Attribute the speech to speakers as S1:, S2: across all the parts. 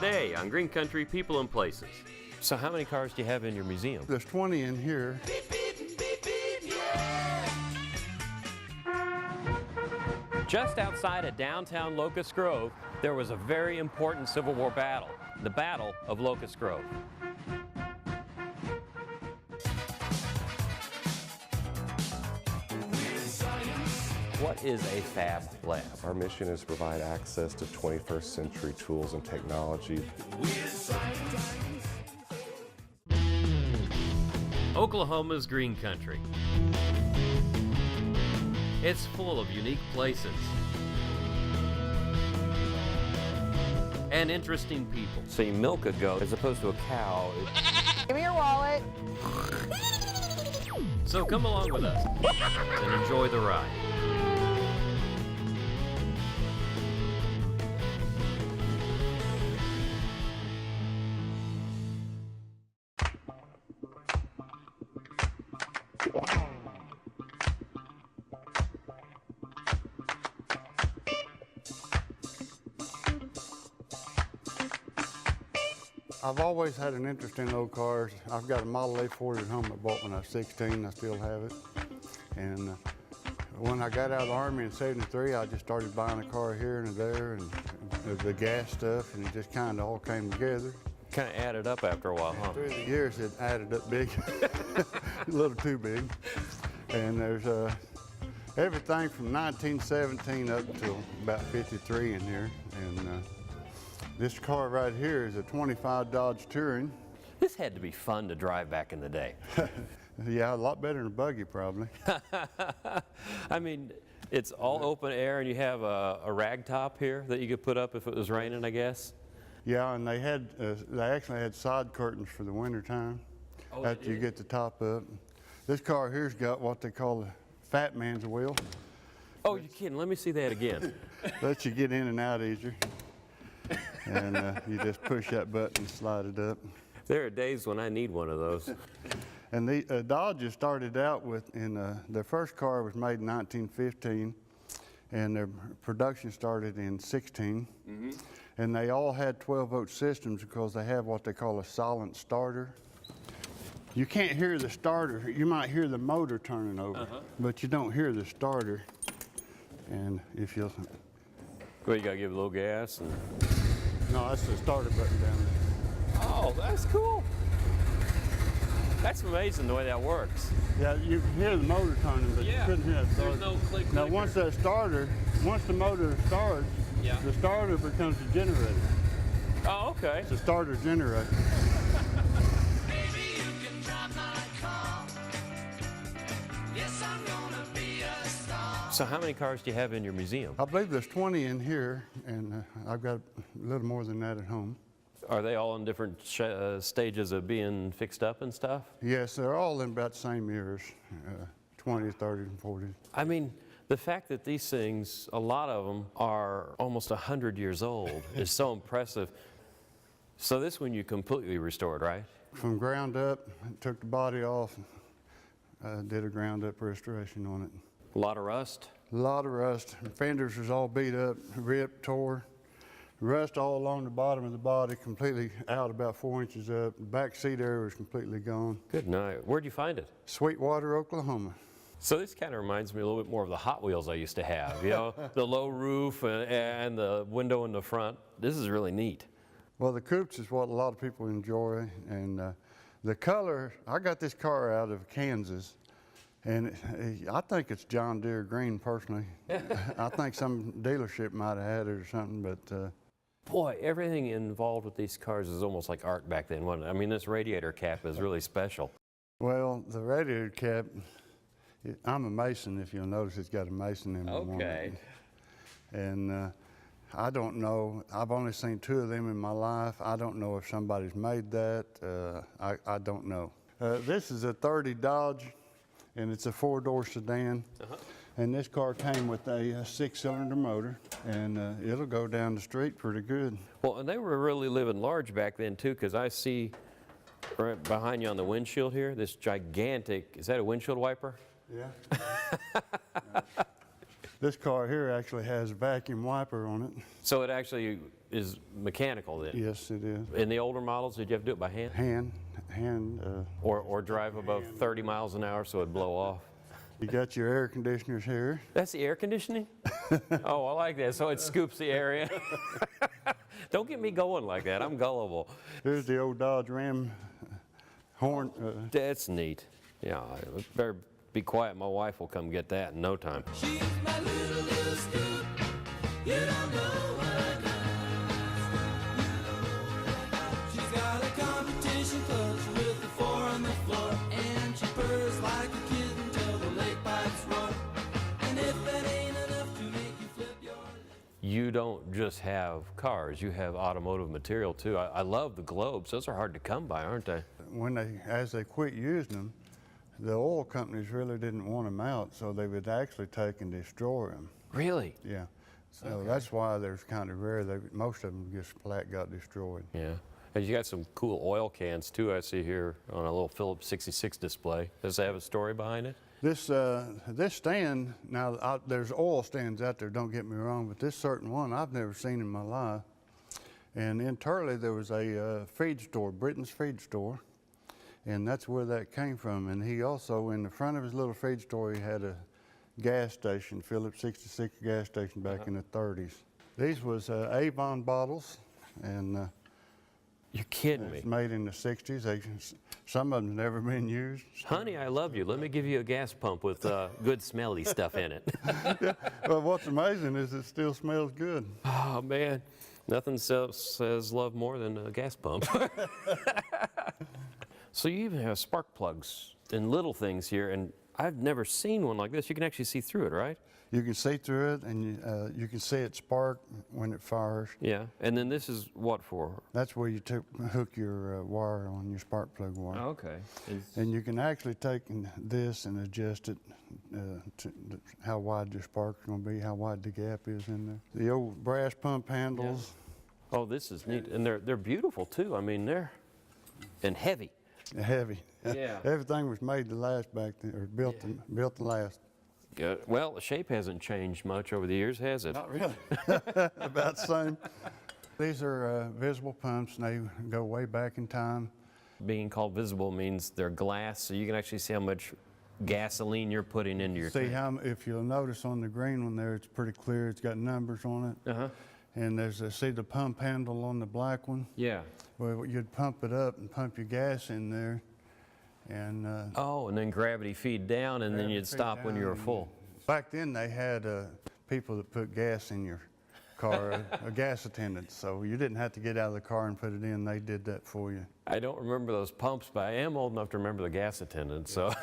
S1: today on Green Country People and Places. So how many cars do you have in your museum?
S2: There's 20 in here.
S1: Just outside of downtown Locust Grove, there was a very important Civil War battle, the Battle of Locust Grove. What is a Fab Lab?
S3: Our mission is to provide access to 21st century tools and technology.
S1: Oklahoma's green country. It's full of unique places and interesting people. So you milk a goat as opposed to a cow.
S4: Give me your wallet.
S1: So come along with us and enjoy the ride.
S2: I've always had an interest in old cars. I've got a Model A Ford at home I bought when I was 16. I still have it. And when I got out of the Army in '73, I just started buying a car here and there and the gas stuff, and it just kind of all came together.
S1: Kind of added up after a while, huh?
S2: Through the years, it added up big, a little too big. And there's everything from 1917 up until about 53 in here. And this car right here is a 25 Dodge Touring.
S1: This had to be fun to drive back in the day.
S2: Yeah, a lot better than a buggy probably.
S1: I mean, it's all open air and you have a rag top here that you could put up if it was raining, I guess.
S2: Yeah, and they actually had side curtains for the winter time after you get the top up. This car here's got what they call a fat man's wheel.
S1: Oh, you're kidding. Let me see that again.
S2: Lets you get in and out easier. And you just push that button and slide it up.
S1: There are days when I need one of those.
S2: And the Dodges started out with, their first car was made in 1915, and their production started in '16. Mm-hmm. And they all had 12-volt systems because they have what they call a silent starter. You can't hear the starter. You might hear the motor turning over, but you don't hear the starter. And if you'll...
S1: Well, you gotta give it a little gas. And...
S2: No, that's the starter button down there.
S1: Oh, that's cool. That's amazing the way that works.
S2: Yeah, you can hear the motor turning, but you couldn't hear the starter.
S1: There's no click.
S2: Now, once the motor starts, the starter becomes a generator.
S1: Oh, okay.
S2: It's a starter generator.
S5: Baby, you can drive my car. Yes, I'm gonna be a star.
S1: So how many cars do you have in your museum?
S2: I believe there's 20 in here, and I've got a little more than that at home.
S1: Are they all in different stages of being fixed up and stuff?
S2: Yes, they're all in about the same years, 20s, 30s, and 40s.
S1: I mean, the fact that these things, a lot of them are almost 100 years old is so impressive. So this one you completely restored, right?
S2: From ground up, took the body off, did a ground up restoration on it.
S1: A lot of rust?
S2: A lot of rust. The fenders was all beat up, ripped, tore. Rust all along the bottom of the body, completely out about 4 inches up. The back seat area was completely gone.
S1: Good night. Where'd you find it?
S2: Sweetwater, Oklahoma.
S1: So this kind of reminds me a little bit more of the Hot Wheels I used to have, you know, the low roof and the window in the front. This is really neat.
S2: Well, the coupes is what a lot of people enjoy, and the color, I got this car out of Kansas, and I think it's John Deere green personally. I think some dealership might have had it or something, but
S1: boy, everything involved with these cars is almost like art back then, wasn't it? I mean, this radiator cap is really special.
S2: Well, the radiator cap, I'm a Mason, if you'll notice it's got a Mason in it.
S1: Okay.
S2: And I don't know, I've only seen 2 of them in my life. I don't know if somebody's made that, I don't know. This is a '30 Dodge, and it's a 4-door sedan. And this car came with a 6-cylinder motor, and it'll go down the street pretty good.
S1: Well, and they were really living large back then too, because I see right behind you on the windshield here, this gigantic, is that a windshield wiper?
S2: Yeah. This car here actually has a vacuum wiper on it.
S1: So it actually is mechanical then?
S2: Yes, it is.
S1: In the older models, did you have to do it by hand? Or drive above 30 miles an hour so it'd blow off?
S2: You got your air conditioners here.
S1: That's the air conditioning? Oh, I like that. So it scoops the air in. Don't get me going like that. I'm gullible.
S2: Here's the old Dodge Ram horn.
S1: That's neat. Yeah, I better be quiet. My wife will come get that in no time.
S5: She's my little scoop. You don't know what I She's got a competition clutch with the 4 on the floor, and she purrs like a kitten till the lake pipes roar. And if that ain't enough to make you flip your
S1: You don't just have cars, you have automotive material too. I love the globes. Those are hard to come by, aren't they?
S2: As they quit using them, the oil companies really didn't want them out, so they would actually take and destroy them.
S1: Really?
S2: Yeah. So that's why they're kind of rare. Most of them just flat got destroyed.
S1: Yeah. And you got some cool oil cans too, I see here on a little Phillips 66 display. Does that have a story behind it?
S2: This stand, now there's oil stands out there, don't get me wrong, but this certain one I've never seen in my life. And in Turley there was a feed store, Britain's Feed Store, and that's where that came from. And he also, in the front of his little feed store, he had a gas station, Phillips 66 gas station back in the 30s. These was Avon bottles, and
S1: You're kidding me.
S2: it's made in the 60s. Some of them never been used.
S1: Honey, I love you. Let me give you a gas pump with good smelly stuff in it.
S2: Well, what's amazing is it still smells good.
S1: Oh man, nothing says love more than a gas pump. So you even have spark plugs and little things here, and I've never seen one like this. You can actually see through it, right?
S2: You can see through it, and you can see it spark when it fires.
S1: Yeah, and then this is what for?
S2: That's where you hook your wire on your spark plug wire.
S1: Okay.
S2: And you can actually take this and adjust it to how wide your spark's going to be, how wide the gap is in there. The old brass pump handles.
S1: Oh, this is neat, and they're beautiful too. I mean, and heavy.
S2: Heavy.
S1: Yeah.
S2: Everything was made to last back then, or built to last.
S1: Good. Well, the shape hasn't changed much over the years, has it?
S2: Not really. About the same. These are visible pumps, and they go way back in time.
S1: Being called visible means they're glass, so you can actually see how much gasoline you're putting into your
S2: See
S1: tank.
S2: if you'll notice on the green one there, it's pretty clear. It's got numbers on it.
S1: Uh-huh.
S2: And see the pump handle on the black one?
S1: Yeah.
S2: Well, you'd pump it up and pump your gas in there, and
S1: Oh, and then gravity feed down, and then you'd stop when you were full.
S2: back then they had people that put gas in your car, a gas attendant, so you didn't have to get out of the car and put it in. They did that for you.
S1: I don't remember those pumps, but I am old enough to remember the gas attendant. So,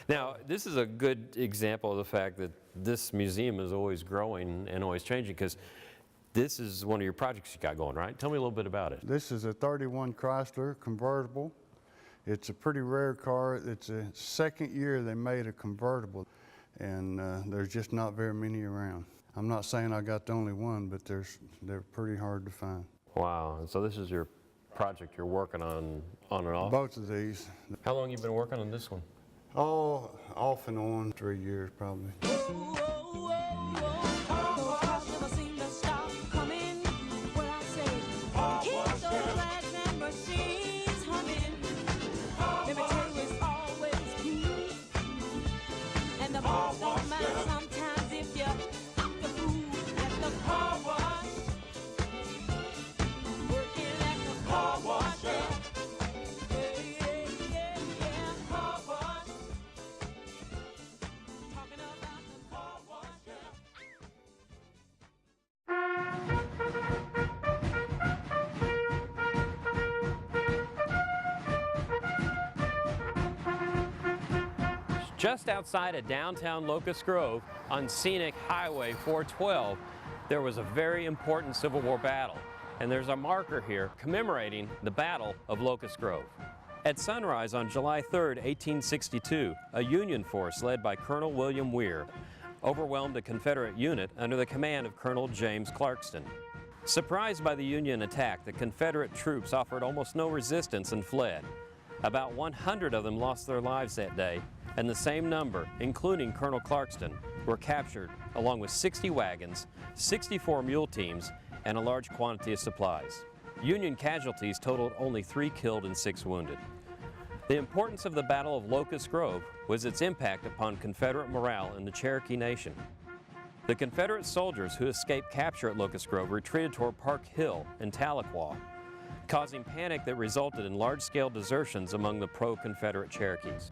S1: now this is a good example of the fact that this museum is always growing and always changing, because this is one of your projects you got going, right? Tell me a little bit about it.
S2: This is a 31 Chrysler convertible. It's a pretty rare car. It's the second year they made a convertible, and there's just not very many around. I'm not saying I got the only one, but they're pretty hard to find.
S1: Wow. And so this is your project you're working on and off?
S2: Both of these.
S1: How long you been working on this one?
S2: Oh, off and on, 3 years probably.
S1: Just outside of downtown Locust Grove on scenic Highway 412, there was a very important Civil War battle, and there's a marker here commemorating the Battle of Locust Grove. At sunrise on July 3rd, 1862, a Union force led by Colonel William Weir overwhelmed a Confederate unit under the command of Colonel James Clarkston. Surprised by the Union attack, the Confederate troops offered almost no resistance and fled. About 100 of them lost their lives that day, and the same number, including Colonel Clarkston, were captured along with 60 wagons, 64 mule teams, and a large quantity of supplies. Union casualties totaled only 3 killed and 6 wounded. The importance of the Battle of Locust Grove was its impact upon Confederate morale in the Cherokee Nation. The Confederate soldiers who escaped capture at Locust Grove retreated toward Park Hill in Tahlequah, causing panic that resulted in large-scale desertions among the pro-Confederate Cherokees.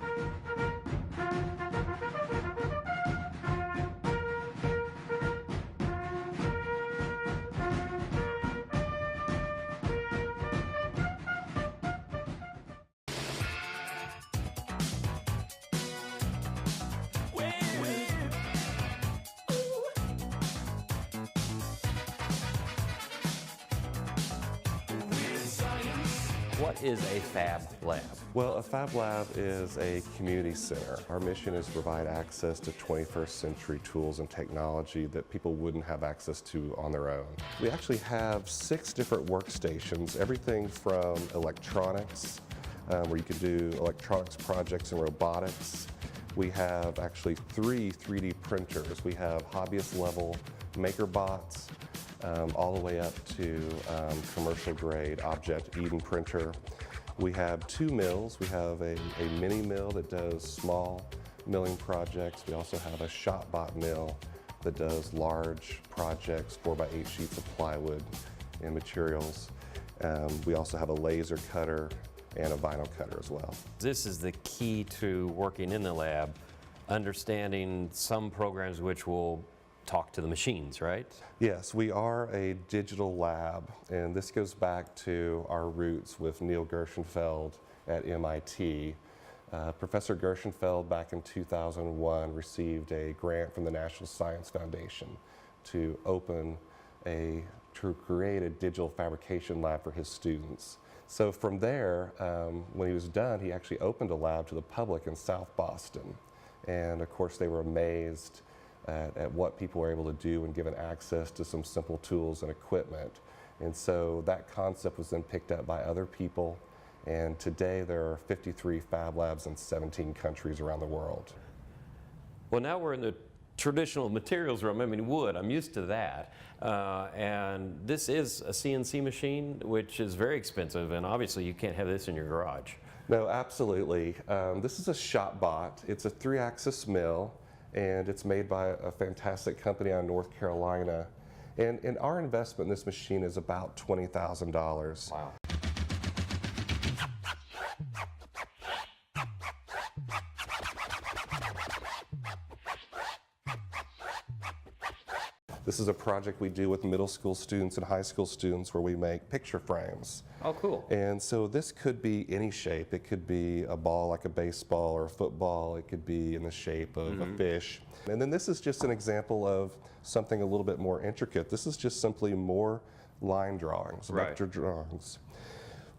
S1: What is a Fab Lab?
S3: Well, a Fab Lab is a community center. Our mission is to provide access to 21st century tools and technology that people wouldn't have access to on their own. We actually have 6 different workstations, everything from electronics, where you can do electronics projects and robotics. We have actually 3 3D printers. We have hobbyist level MakerBots, all the way up to commercial grade Object Eden printer. We have 2 mills. We have a mini mill that does small milling projects. We also have a ShopBot mill that does large projects, 4x8 sheets of plywood and materials. We also have a laser cutter and a vinyl cutter as well.
S1: This is the key to working in the lab, understanding some programs which will talk to the machines, right?
S3: Yes, we are a digital lab, and this goes back to our roots with Neil Gershenfeld at MIT. Professor Gershenfeld back in 2001 received a grant from the National Science Foundation to create a digital fabrication lab for his students. So from there, when he was done, he actually opened a lab to the public in South Boston. And of course they were amazed at what people were able to do when given access to some simple tools and equipment. And so that concept was then picked up by other people, and today there are 53 Fab Labs in 17 countries around the world.
S1: Well, now we're in the traditional materials room. I mean, wood, I'm used to that. And this is a CNC machine, which is very expensive, and obviously you can't have this in your garage.
S3: No, absolutely. This is a ShopBot. It's a 3-axis mill, and it's made by a fantastic company out of North Carolina. And our investment in this machine is about $20,000.
S1: Wow.
S3: This is a project we do with middle school students and high school students where we make picture frames.
S1: Oh, cool.
S3: And so this could be any shape. It could be a ball like a baseball or a football. It could be in the shape of a fish. And then this is just an example of something a little bit more intricate. This is just simply more line drawings, vector drawings.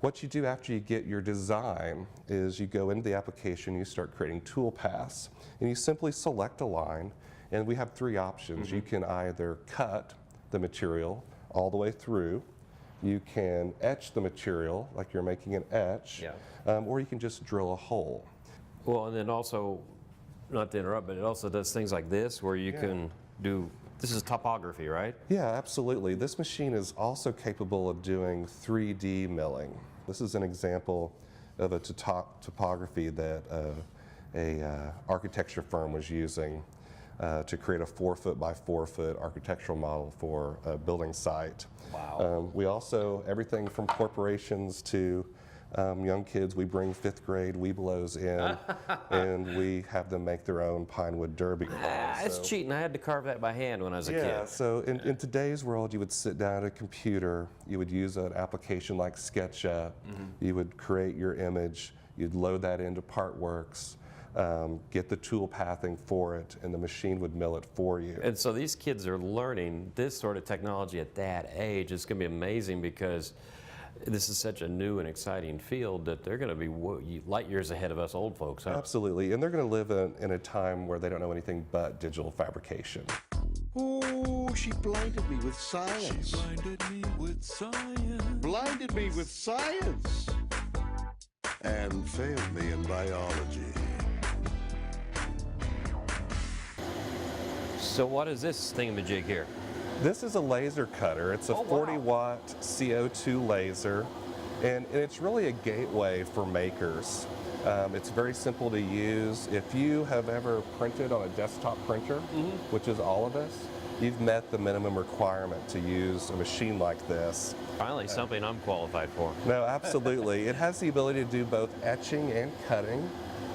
S3: What you do after you get your design is you go into the application, you start creating tool paths, and you simply select a line. And we have 3 options. You can either cut the material all the way through, you can etch the material like you're making an etch, or you can just drill a hole.
S1: Well, and then also, not to interrupt, but it also does things like this where you can do, this is topography, right?
S3: Yeah, absolutely. This machine is also capable of doing 3D milling. This is an example of a topography that a architecture firm was using to create a 4-foot by 4-foot architectural model for a building site.
S1: Wow.
S3: We also, everything from corporations to young kids, we bring 5th grade Webelos in and we have them make their own pine wood derby.
S1: It's cheating. I had to carve that by hand when I was a kid.
S3: Yeah, so in today's world, you would sit down at a computer, you would use an application like SketchUp, you would create your image, you'd load that into Partworks, get the tool pathing for it, and the machine would mill it for you.
S1: And so these kids are learning this sort of technology at that age. It's going to be amazing because this is such a new and exciting field that they're going to be light years ahead of us old folks. Huh?
S3: Absolutely, and they're going to live in a time where they don't know anything but digital fabrication.
S6: Oh, she blinded me with science.
S5: She blinded me with science.
S6: Blinded me with science. And failed me in biology.
S1: So what is this thingamajig here?
S3: This is a laser cutter. It's a 40-watt CO2 laser, and it's really a gateway for makers. It's very simple to use. If you have ever printed on a desktop printer, which is all of us, you've met the minimum requirement to use a machine like this.
S1: Finally, something I'm qualified for.
S3: No, absolutely. It has the ability to do both etching and cutting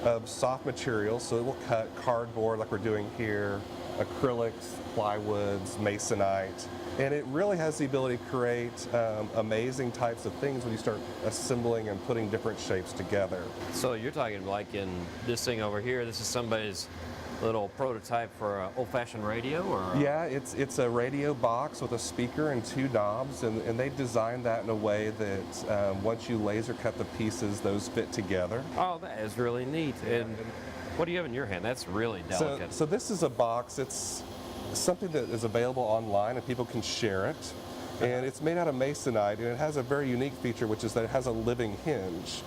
S3: of soft materials, so it will cut cardboard like we're doing here, acrylics, plywoods, masonite, and it really has the ability to create amazing types of things when you start assembling and putting different shapes together.
S1: So you're talking like in this thing over here, this is somebody's little prototype for an old-fashioned radio, or?
S3: Yeah, it's a radio box with a speaker and 2 knobs, and they designed that in a way that once you laser cut the pieces, those fit together.
S1: Oh, that is really neat. And what do you have in your hand? That's really delicate.
S3: So this is a box. It's something that is available online and people can share it. And it's made out of masonite, and it has a very unique feature, which is that it has a living hinge.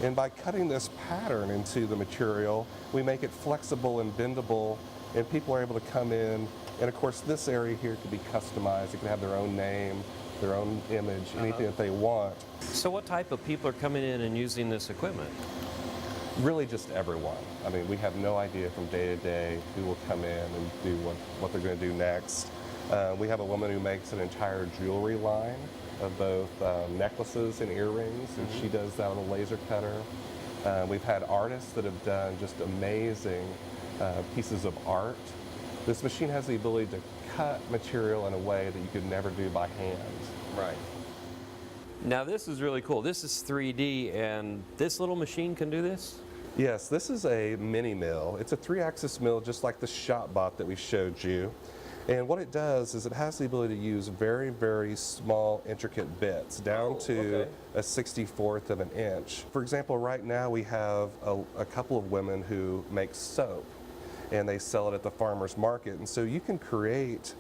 S3: And by cutting this pattern into the material, we make it flexible and bendable, and people are able to come in. And of course, this area here can be customized. It can have their own name, their own image, anything that they want.
S1: So what type of people are coming in and using this equipment?
S3: Really just everyone. I mean, we have no idea from day to day who will come in and do what they're going to do next. We have a woman who makes an entire jewelry line of both necklaces and earrings, and she does that with a laser cutter. We've had artists that have done just amazing pieces of art. This machine has the ability to cut material in a way that you could never do by hand.
S1: Right. Now this is really cool. This is 3D, and this little machine can do this?
S3: Yes, this is a mini mill. It's a 3-axis mill just like the ShopBot that we showed you. And what it does is it has the ability to use very, very small, intricate bits down to a 64th of an inch. For example, right now we have a couple of women who make soap, and they sell it at the farmer's market. And so you can create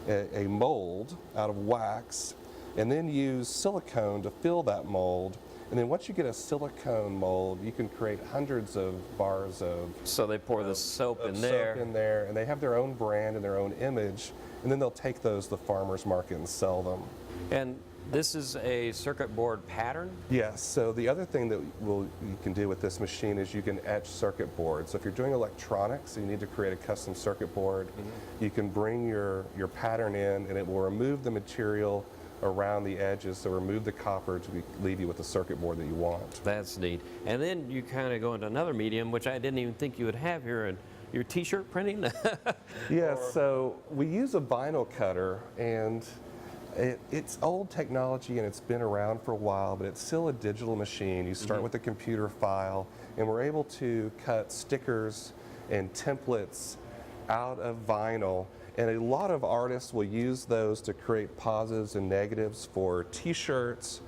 S3: a mold out of wax and then use silicone to fill that mold. And then once you get a silicone mold, you can create hundreds of bars of
S1: So they pour the soap in there.
S3: Soap in there, and they have their own brand and their own image, and then they'll take those to the farmer's market and sell them.
S1: And this is a circuit board pattern?
S3: Yes, so the other thing that you can do with this machine is you can etch circuit boards. So if you're doing electronics and you need to create a custom circuit board, you can bring your pattern in, and it will remove the material around the edges, so remove the copper to leave you with the circuit board that you want.
S1: That's neat. And then you kind of go into another medium, which I didn't even think you would have here, in your t-shirt printing?
S3: Yes, so we use a vinyl cutter, and it's old technology and it's been around for a while, but it's still a digital machine. You start with a computer file, and we're able to cut stickers and templates out of vinyl. And a lot of artists will use those to create positives and negatives for t-shirts.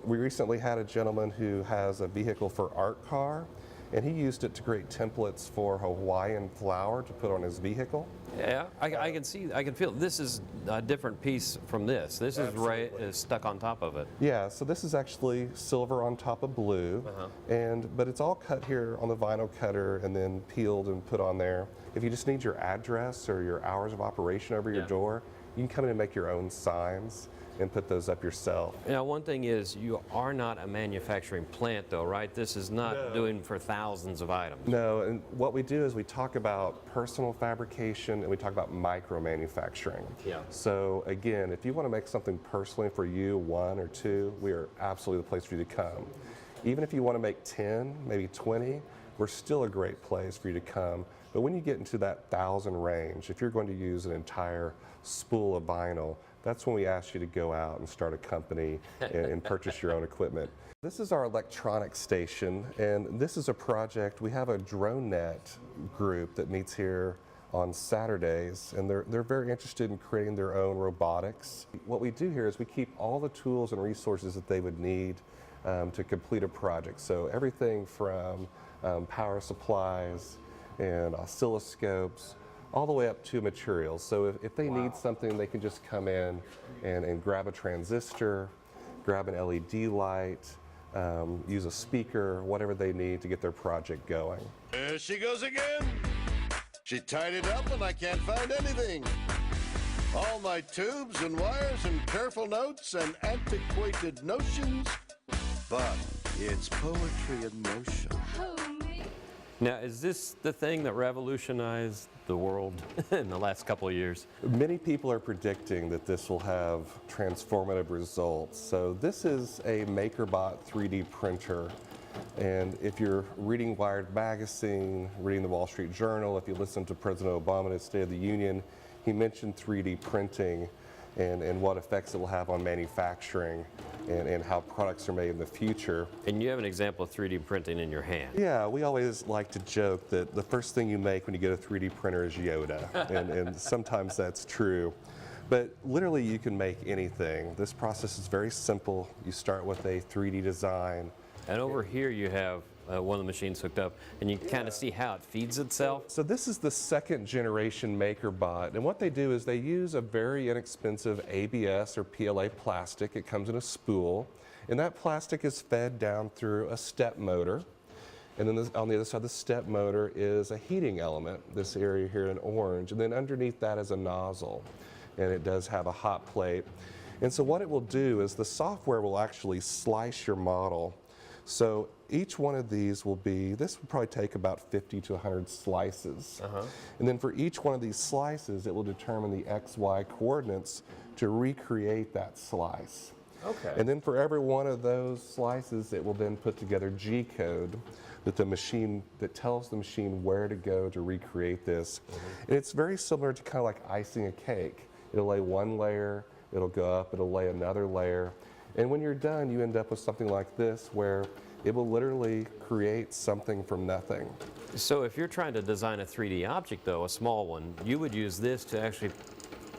S3: We recently had a gentleman who has a vehicle for art car, and he used it to create templates for a Hawaiian flower to put on his vehicle.
S1: Yeah, I can see, I can feel, this is a different piece from this. This is right stuck on top of it.
S3: Yeah, so this is actually silver on top of blue, but it's all cut here on the vinyl cutter and then peeled and put on there. If you just need your address or your hours of operation over your door, you can come in and make your own signs and put those up yourself.
S1: Now, one thing is, you are not a manufacturing plant though, right? This is not doing for thousands of items.
S3: No, and what we do is we talk about personal fabrication and we talk about micro manufacturing.
S1: Yeah.
S3: So again, if you want to make something personally for you, 1 or 2, we are absolutely the place for you to come. Even if you want to make 10, maybe 20, we're still a great place for you to come. But when you get into that 1,000 range, if you're going to use an entire spool of vinyl, that's when we ask you to go out and start a company and purchase your own equipment. This is our electronics station, and this is a project. We have a DroneNet group that meets here on Saturdays, and they're very interested in creating their own robotics. What we do here is we keep all the tools and resources that they would need to complete a project. So everything from power supplies and oscilloscopes, all the way up to materials. So if they need something, they can just come in and grab a transistor, grab an LED light, use a speaker, whatever they need to get their project going.
S6: There she goes again. She tied it up and I can't find anything. All my tubes and wires and careful notes and antiquated notions. But it's poetry in motion.
S1: Now, is this the thing that revolutionized the world in the last couple of years?
S3: Many people are predicting that this will have transformative results. So this is a MakerBot 3D printer. And if you're reading Wired magazine, reading the Wall Street Journal, if you listen to President Obama in his State of the Union, he mentioned 3D printing and what effects it will have on manufacturing and how products are made in the future.
S1: And you have an example of 3D printing in your hand.
S3: Yeah, we always like to joke that the first thing you make when you get a 3D printer is Yoda, and sometimes that's true. But literally you can make anything. This process is very simple. You start with a 3D design.
S1: And over here you have one of the machines hooked up, and you can kind of see how it feeds itself.
S3: So this is the second generation MakerBot, and what they do is they use a very inexpensive ABS or PLA plastic. It comes in a spool, and that plastic is fed down through a step motor. And then on the other side of the step motor is a heating element, this area here in orange, and then underneath that is a nozzle, and it does have a hot plate. And so what it will do is the software will actually slice your model. So each one of these will be, this will probably take about 50 to 100 slices. And then for each one of these slices, it will determine the XY coordinates to recreate that slice.
S1: Okay.
S3: And then for every one of those slices, it will then put together G-code that tells the machine where to go to recreate this. And it's very similar to kind of like icing a cake. It'll lay one layer, it'll go up, it'll lay another layer. And when you're done, you end up with something like this, where it will literally create something from nothing.
S1: So if you're trying to design a 3D object, though, a small one, you would use this to actually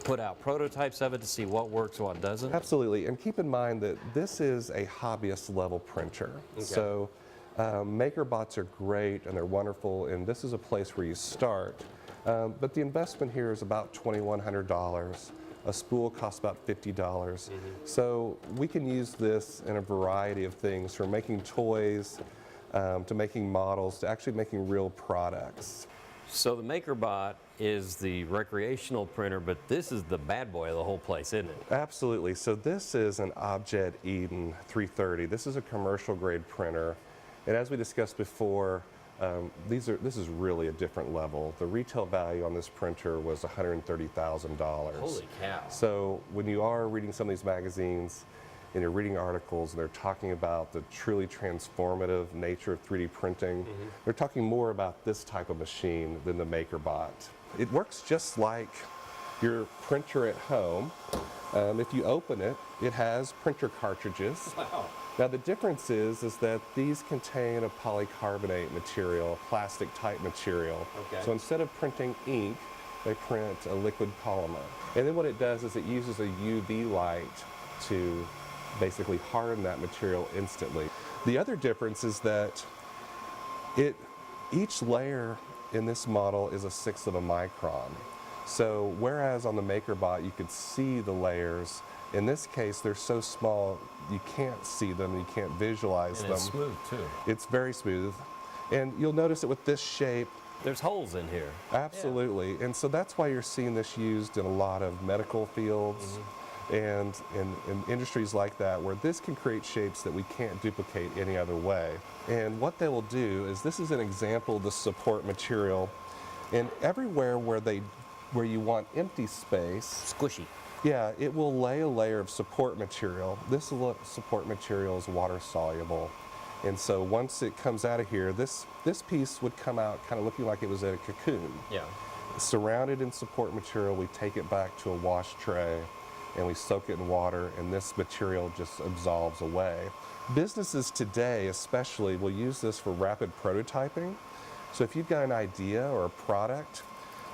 S1: put out prototypes of it to see what works, what doesn't?
S3: Absolutely, and keep in mind that this is a hobbyist level printer. So MakerBots are great and they're wonderful, and this is a place where you start. But the investment here is about $2,100. A spool costs about $50. So we can use this in a variety of things, from making toys to making models to actually making real products.
S1: So the MakerBot is the recreational printer, but this is the bad boy of the whole place, isn't it?
S3: Absolutely. So this is an Objet Eden 330. This is a commercial grade printer. And as we discussed before, this is really a different level. The retail value on this printer was $130,000.
S1: Holy cow.
S3: So when you are reading some of these magazines and you're reading articles and they're talking about the truly transformative nature of 3D printing, they're talking more about this type of machine than the MakerBot. It works just like your printer at home. If you open it, it has printer cartridges.
S1: Wow.
S3: Now the difference is that these contain a polycarbonate material, a plastic type material.
S1: Okay.
S3: So instead of printing ink, they print a liquid polymer. And then what it does is it uses a UV light to basically harden that material instantly. The other difference is that each layer in this model is a 1/6 of a micron. So whereas on the MakerBot you could see the layers, in this case they're so small you can't see them, you can't visualize them.
S1: And it's smooth too.
S3: It's very smooth. And you'll notice it with this shape.
S1: There's holes in here.
S3: Absolutely. Yeah. And so that's why you're seeing this used in a lot of medical fields and in industries like that, where this can create shapes that we can't duplicate any other way. And what they will do is, this is an example of the support material. And everywhere where you want empty space,
S1: Squishy.
S3: yeah, it will lay a layer of support material. This support material is water soluble. And so once it comes out of here, this piece would come out kind of looking like it was in a cocoon.
S1: Yeah.
S3: Surrounded in support material, we take it back to a wash tray and we soak it in water, and this material just absolves away. Businesses today especially will use this for rapid prototyping. So if you've got an idea or a product,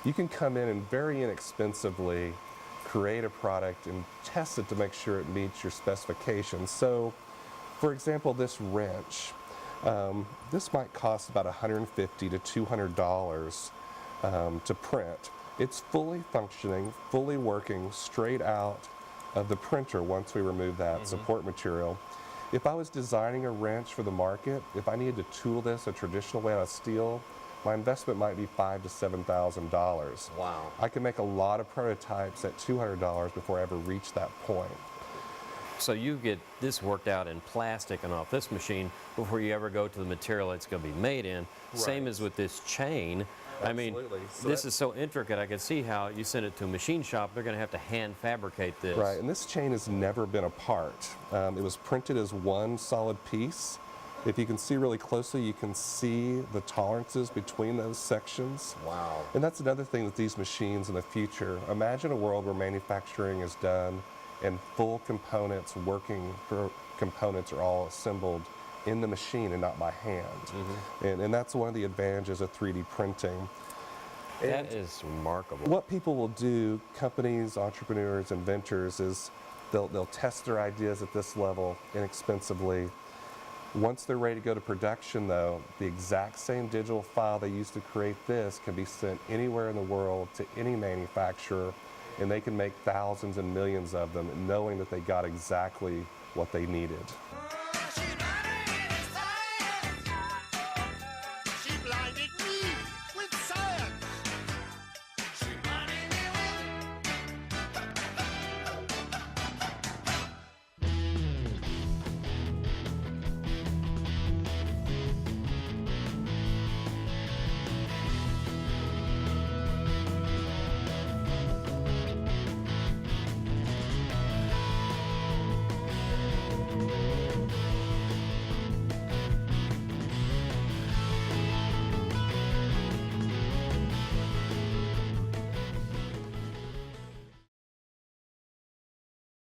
S3: you can come in and very inexpensively create a product and test it to make sure it meets your specifications. So, for example, this wrench, this might cost about $150 to $200 to print. It's fully functioning, fully working straight out of the printer once we remove that support material. If I was designing a wrench for the market, if I needed to tool this a traditional way out of steel, my investment might be $5,000 to $7,000.
S1: Wow.
S3: I can make a lot of prototypes at $200 before I ever reach that point.
S1: So you get this worked out in plastic and off this machine before you ever go to the material it's going to be made in. Same as with this chain.
S3: Absolutely.
S1: I mean,
S3: So
S1: this is so intricate. I can see how you send it to a machine shop. They're going to have to hand fabricate this.
S3: Right, and this chain has never been apart. It was printed as one solid piece. If you can see really closely, you can see the tolerances between those sections.
S1: Wow.
S3: And that's another thing with these machines in the future. Imagine a world where manufacturing is done and full components, working components are all assembled in the machine and not by hand. And that's one of the advantages of 3D printing.
S1: That is remarkable.
S3: What people will do, companies, entrepreneurs, inventors, is they'll test their ideas at this level inexpensively. Once they're ready to go to production, though, the exact same digital file they used to create this can be sent anywhere in the world to any manufacturer, and they can make thousands and millions of them knowing that they got exactly what they needed.